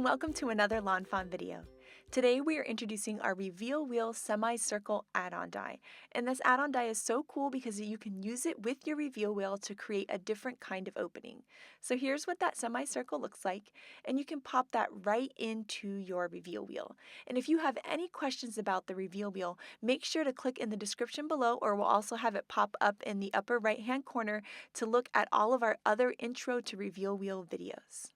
welcome to another lawnfawn video. Today we are introducing our Reveal Wheel Semicircle Add-On die. And this add-on die is so cool because you can use it with your Reveal Wheel to create a different kind of opening. So here's what that semicircle looks like, and you can pop that right into your Reveal Wheel. And if you have any questions about the Reveal Wheel, make sure to click in the description below, or we'll also have it pop up in the upper right hand corner to look at all of our other intro to Reveal Wheel videos.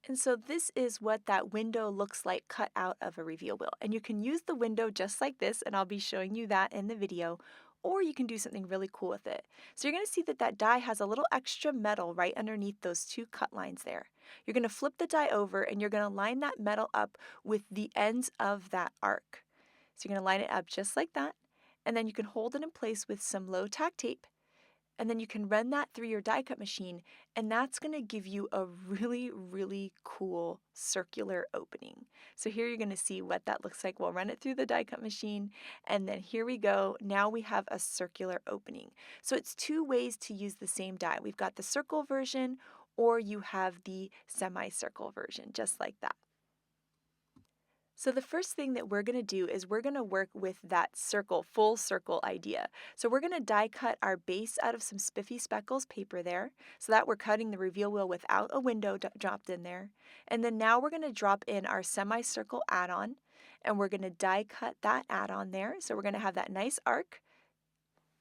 And so this is what that window looks like cut out of a Reveal Wheel. And you can use the window just like this, and I'll be showing you that in the video, or you can do something really cool with it. So you're going to see that that die has a little extra metal right underneath those two cut lines there. You're going to flip the die over, and you're going to line that metal up with the ends of that arc. So you're going to line it up just like that, and then you can hold it in place with some low tack tape. And then you can run that through your die cut machine, and that's going to give you a really cool circular opening. So here you're going to see what that looks like. We'll run it through the die cut machine, and then here we go. Now we have a circular opening. So it's two ways to use the same die. We've got the circle version, or you have the semicircle version, just like that. So the first thing that we're going to do is we're going to work with that circle, full circle idea. So we're going to die cut our base out of some spiffy speckles paper there, so that we're cutting the Reveal Wheel without a window dropped in there. And then now we're going to drop in our semicircle add-on, and we're going to die cut that add-on there. So we're going to have that nice arc.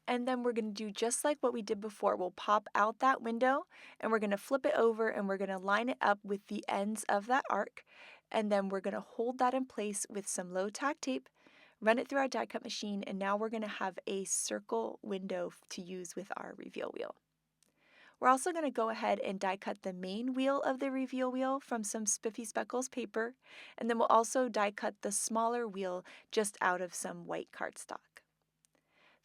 And then we're going to do just like what we did before. We'll pop out that window, and we're going to flip it over, and we're going to line it up with the ends of that arc. And then we're going to hold that in place with some low tack tape, run it through our die cut machine, and now we're going to have a circle window to use with our Reveal Wheel. We're also going to go ahead and die cut the main wheel of the Reveal Wheel from some spiffy speckles paper, and then we'll also die cut the smaller wheel just out of some white cardstock.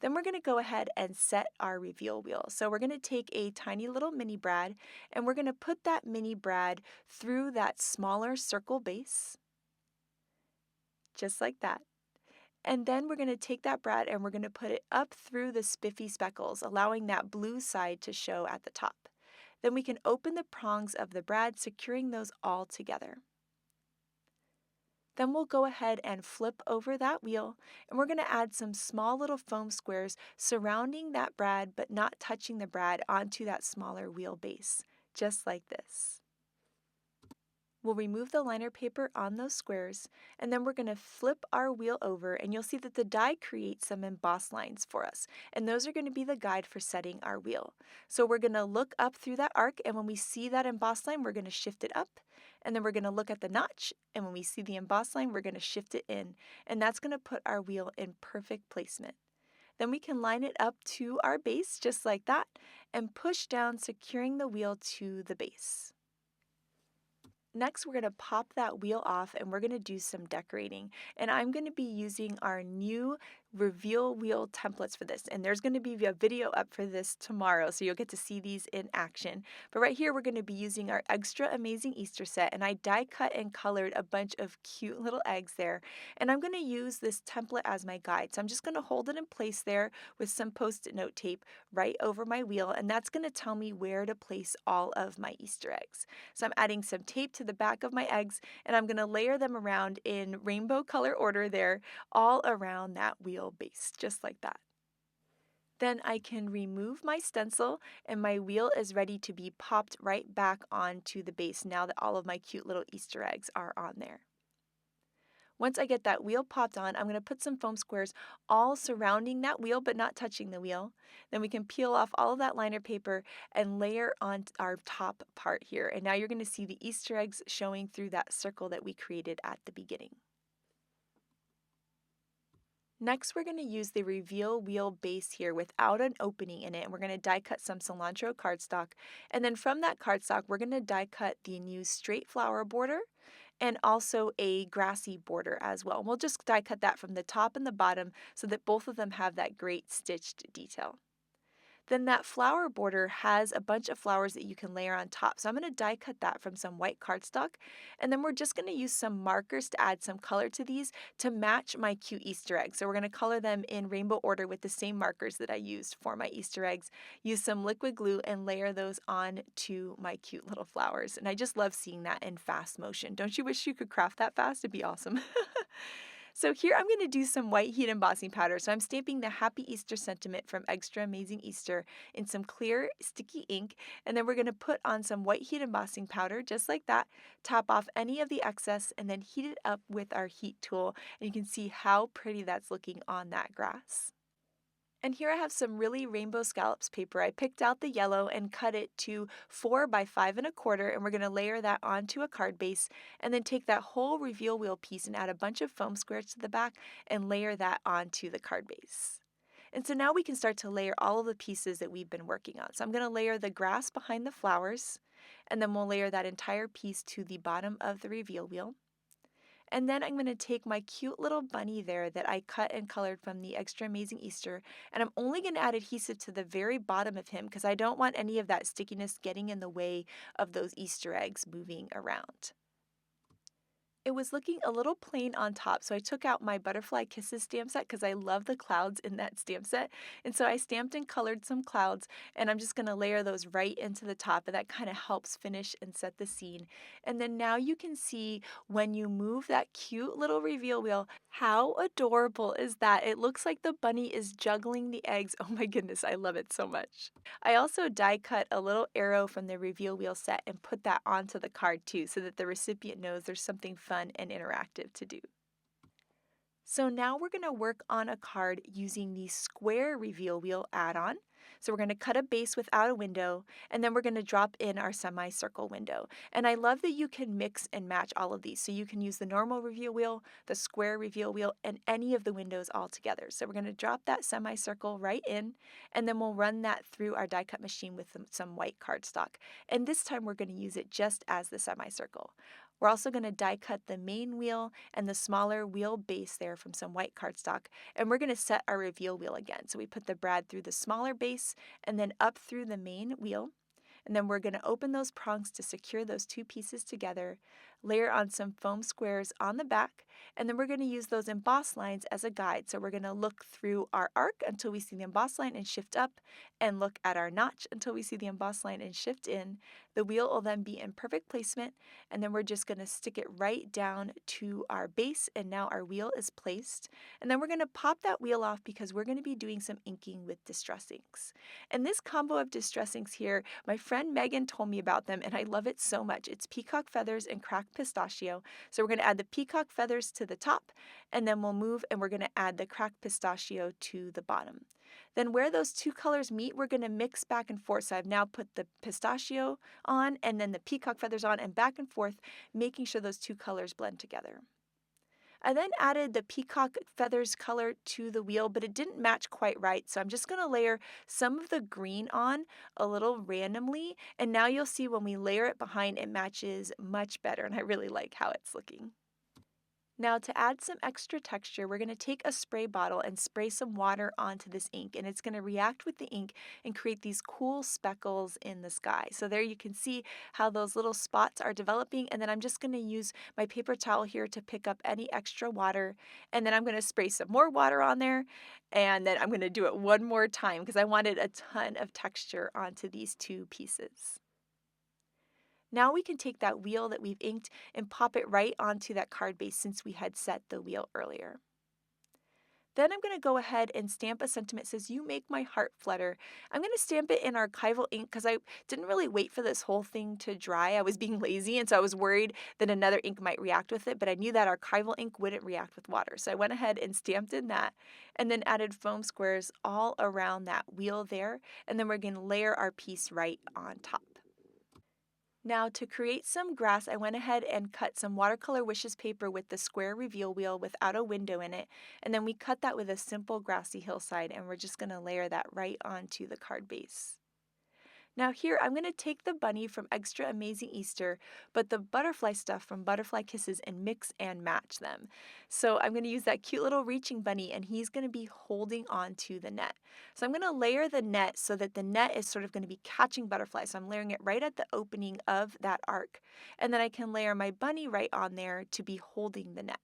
Then we're going to go ahead and set our Reveal Wheel. So we're going to take a tiny little mini brad, and we're going to put that mini brad through that smaller circle base, just like that. And then we're going to take that brad and we're going to put it up through the spiffy speckles, allowing that blue side to show at the top. Then we can open the prongs of the brad, securing those all together. Then we'll go ahead and flip over that wheel, and we're going to add some small little foam squares surrounding that brad but not touching the brad onto that smaller wheel base, just like this. We'll remove the liner paper on those squares, and then we're going to flip our wheel over, and you'll see that the die creates some embossed lines for us, and those are going to be the guide for setting our wheel. So we're going to look up through that arc, and when we see that embossed line, we're going to shift it up, and then we're going to look at the notch, and when we see the embossed line, we're going to shift it in, and that's going to put our wheel in perfect placement. Then we can line it up to our base just like that, and push down, securing the wheel to the base. Next, we're going to pop that wheel off, and we're going to do some decorating. And I'm going to be using our new Reveal Wheel templates for this. And there's going to be a video up for this tomorrow, so you'll get to see these in action. But right here, we're going to be using our Extra Amazing Easter set. And I die cut and colored a bunch of cute little eggs there. And I'm going to use this template as my guide. So I'm just going to hold it in place there with some Post-it note tape right over my wheel. And that's going to tell me where to place all of my Easter eggs. So I'm adding some tape to the back of my eggs, and I'm going to layer them around in rainbow color order there, all around that wheel base, just like that. Then I can remove my stencil, and my wheel is ready to be popped right back onto the base now that all of my cute little Easter eggs are on there. Once I get that wheel popped on, I'm going to put some foam squares all surrounding that wheel but not touching the wheel. Then we can peel off all of that liner paper and layer on our top part here. And now you're going to see the Easter eggs showing through that circle that we created at the beginning. Next, we're going to use the Reveal Wheel base here without an opening in it, and we're going to die cut some Cilantro cardstock. And then from that cardstock, we're going to die cut the new straight flower border and also a Grassy border as well. We'll just die cut that from the top and the bottom so that both of them have that great stitched detail. Then that flower border has a bunch of flowers that you can layer on top. So I'm going to die cut that from some white cardstock. And then we're just going to use some markers to add some color to these to match my cute Easter eggs. So we're going to color them in rainbow order with the same markers that I used for my Easter eggs. Use some liquid glue and layer those on to my cute little flowers. And I just love seeing that in fast motion. Don't you wish you could craft that fast? It'd be awesome. So here I'm going to do some white heat embossing powder. So I'm stamping the Happy Easter sentiment from Extra Amazing Easter in some clear sticky ink. And then we're going to put on some white heat embossing powder just like that. Top off any of the excess and then heat it up with our heat tool. And you can see how pretty that's looking on that grass. And here I have some really rainbow scallops paper. I picked out the yellow and cut it to 4 by 5 1/4, and we're going to layer that onto a card base and then take that whole reveal wheel piece and add a bunch of foam squares to the back and layer that onto the card base. And so now we can start to layer all of the pieces that we've been working on. So I'm going to layer the grass behind the flowers, and then we'll layer that entire piece to the bottom of the reveal wheel. And then I'm going to take my cute little bunny there that I cut and colored from the Extra Amazing Easter, and I'm only going to add adhesive to the very bottom of him because I don't want any of that stickiness getting in the way of those Easter eggs moving around. It was looking a little plain on top, so I took out my Butterfly Kisses stamp set because I love the clouds in that stamp set. And so I stamped and colored some clouds, and I'm just going to layer those right into the top, and that kind of helps finish and set the scene. And then now you can see when you move that cute little reveal wheel, how adorable is that? It looks like the bunny is juggling the eggs. Oh my goodness, I love it so much. I also die cut a little arrow from the reveal wheel set and put that onto the card too so that the recipient knows there's something fun and interactive to do. So now we're going to work on a card using the square reveal wheel add-on. So we're going to cut a base without a window, and then we're going to drop in our semicircle window. And I love that you can mix and match all of these. So you can use the normal reveal wheel, the square reveal wheel, and any of the windows all together. So we're going to drop that semicircle right in, and then we'll run that through our die cut machine with some white cardstock. And this time we're going to use it just as the semicircle. We're also going to die cut the main wheel and the smaller wheel base there from some white cardstock, and we're going to set our reveal wheel again. So we put the brad through the smaller base and then up through the main wheel, and then we're going to open those prongs to secure those two pieces together, layer on some foam squares on the back, and then we're going to use those emboss lines as a guide. So we're going to look through our arc until we see the emboss line and shift up, and look at our notch until we see the emboss line and shift in. The wheel will then be in perfect placement, and then we're just going to stick it right down to our base, and now our wheel is placed. And then we're going to pop that wheel off because we're going to be doing some inking with distress inks. And this combo of distress inks here, my friend Megan told me about them, and I love it so much. It's peacock feathers and cracked pistachio. So we're going to add the peacock feathers to the top, and then we'll move and we're going to add the cracked pistachio to the bottom. Then where those two colors meet, we're going to mix back and forth. So I've now put the pistachio on and then the peacock feathers on and back and forth, making sure those two colors blend together. I then added the peacock feathers color to the wheel, but it didn't match quite right. So I'm just going to layer some of the green on a little randomly. And now you'll see when we layer it behind, it matches much better. And I really like how it's looking. Now to add some extra texture, we're going to take a spray bottle and spray some water onto this ink, and it's going to react with the ink and create these cool speckles in the sky. So there you can see how those little spots are developing, and then I'm just going to use my paper towel here to pick up any extra water, and then I'm going to spray some more water on there, and then I'm going to do it one more time because I wanted a ton of texture onto these two pieces. Now we can take that wheel that we've inked and pop it right onto that card base since we had set the wheel earlier. Then I'm going to go ahead and stamp a sentiment that says, "You make my heart flutter." I'm going to stamp it in archival ink because I didn't really wait for this whole thing to dry. I was being lazy, and so I was worried that another ink might react with it, but I knew that archival ink wouldn't react with water. So I went ahead and stamped in that and then added foam squares all around that wheel there, and then we're going to layer our piece right on top. Now to create some grass, I went ahead and cut some watercolor wishes paper with the square reveal wheel without a window in it, and then we cut that with a simple grassy hillside, and we're just going to layer that right onto the card base. Now here, I'm going to take the bunny from Extra Amazing Easter, but the butterfly stuff from Butterfly Kisses and mix and match them. So I'm going to use that cute little reaching bunny, and he's going to be holding on to the net. So I'm going to layer the net so that the net is sort of going to be catching butterflies. So I'm layering it right at the opening of that arc. And then I can layer my bunny right on there to be holding the net.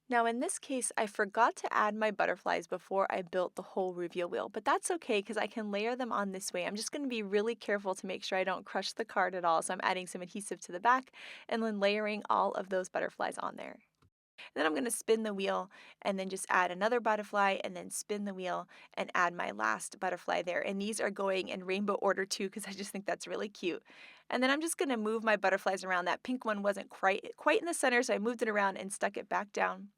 Now in this case, I forgot to add my butterflies before I built the whole reveal wheel, but that's okay because I can layer them on this way. I'm just going to be really careful to make sure I don't crush the card at all, so I'm adding some adhesive to the back and then layering all of those butterflies on there. Then I'm going to spin the wheel and then just add another butterfly and then spin the wheel and add my last butterfly there. And these are going in rainbow order too because I just think that's really cute. And then I'm just going to move my butterflies around. That pink one wasn't quite in the center, so I moved it around and stuck it back down.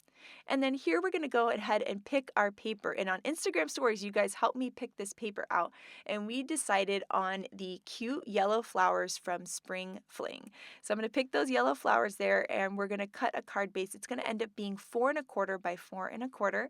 And then here we're going to go ahead and pick our paper. And on Instagram stories, you guys helped me pick this paper out. And we decided on the cute yellow flowers from Spring Fling. So I'm going to pick those yellow flowers there, and we're going to cut a card base. It's going to end up being 4 1/4 by 4 1/4.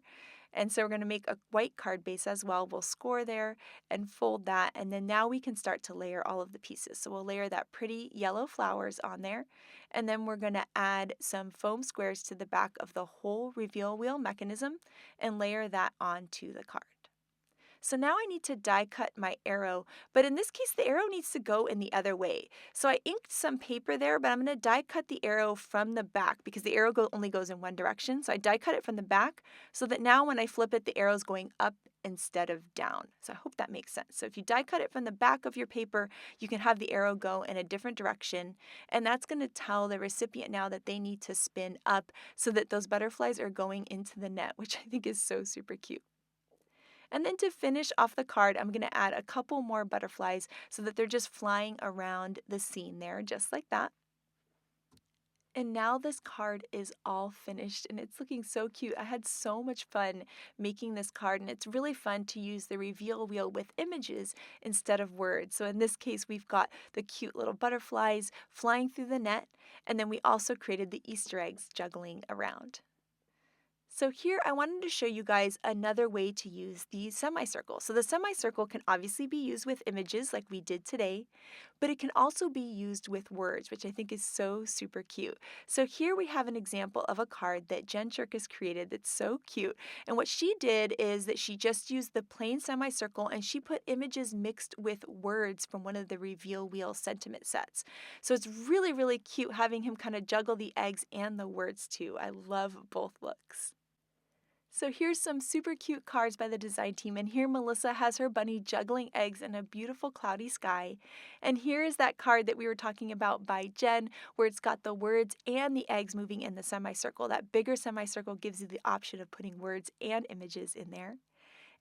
And so we're going to make a white card base as well. We'll score there and fold that. And then now we can start to layer all of the pieces. So we'll layer that pretty yellow flowers on there. And then we're going to add some foam squares to the back of the whole reveal wheel mechanism and layer that onto the card. So now I need to die cut my arrow, but in this case the arrow needs to go in the other way. So I inked some paper there, but I'm going to die cut the arrow from the back because the arrow only goes in one direction. So I die cut it from the back so that now when I flip it, the arrow is going up instead of down. So I hope that makes sense. So if you die cut it from the back of your paper, you can have the arrow go in a different direction, and that's going to tell the recipient now that they need to spin up so that those butterflies are going into the net, which I think is so super cute. And then to finish off the card, I'm going to add a couple more butterflies so that they're just flying around the scene there, just like that. And now this card is all finished and it's looking so cute. I had so much fun making this card, and it's really fun to use the reveal wheel with images instead of words. So in this case, we've got the cute little butterflies flying through the net, and then we also created the Easter eggs juggling around. So here I wanted to show you guys another way to use the semicircle. So the semicircle can obviously be used with images like we did today, but it can also be used with words, which I think is so super cute. So here we have an example of a card that Jen Shirkus created that's so cute. And what she did is that she just used the plain semicircle and she put images mixed with words from one of the Reveal Wheel sentiment sets. So it's really, really cute having him kind of juggle the eggs and the words too. I love both looks. So here's some super cute cards by the design team, and here Melissa has her bunny juggling eggs in a beautiful cloudy sky. And here is that card that we were talking about by Jen, where it's got the words and the eggs moving in the semicircle. That bigger semicircle gives you the option of putting words and images in there.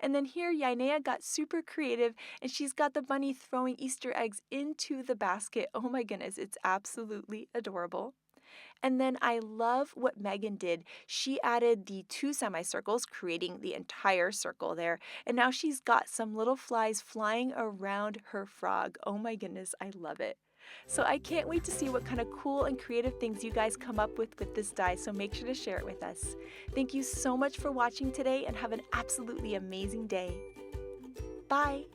And then here, Yainea got super creative, and she's got the bunny throwing Easter eggs into the basket. Oh my goodness, it's absolutely adorable. And then I love what Megan did. She added the 2 semicircles, creating the entire circle there. And now she's got some little flies flying around her frog. Oh my goodness, I love it. So I can't wait to see what kind of cool and creative things you guys come up with this die, so make sure to share it with us. Thank you so much for watching today, and have an absolutely amazing day. Bye!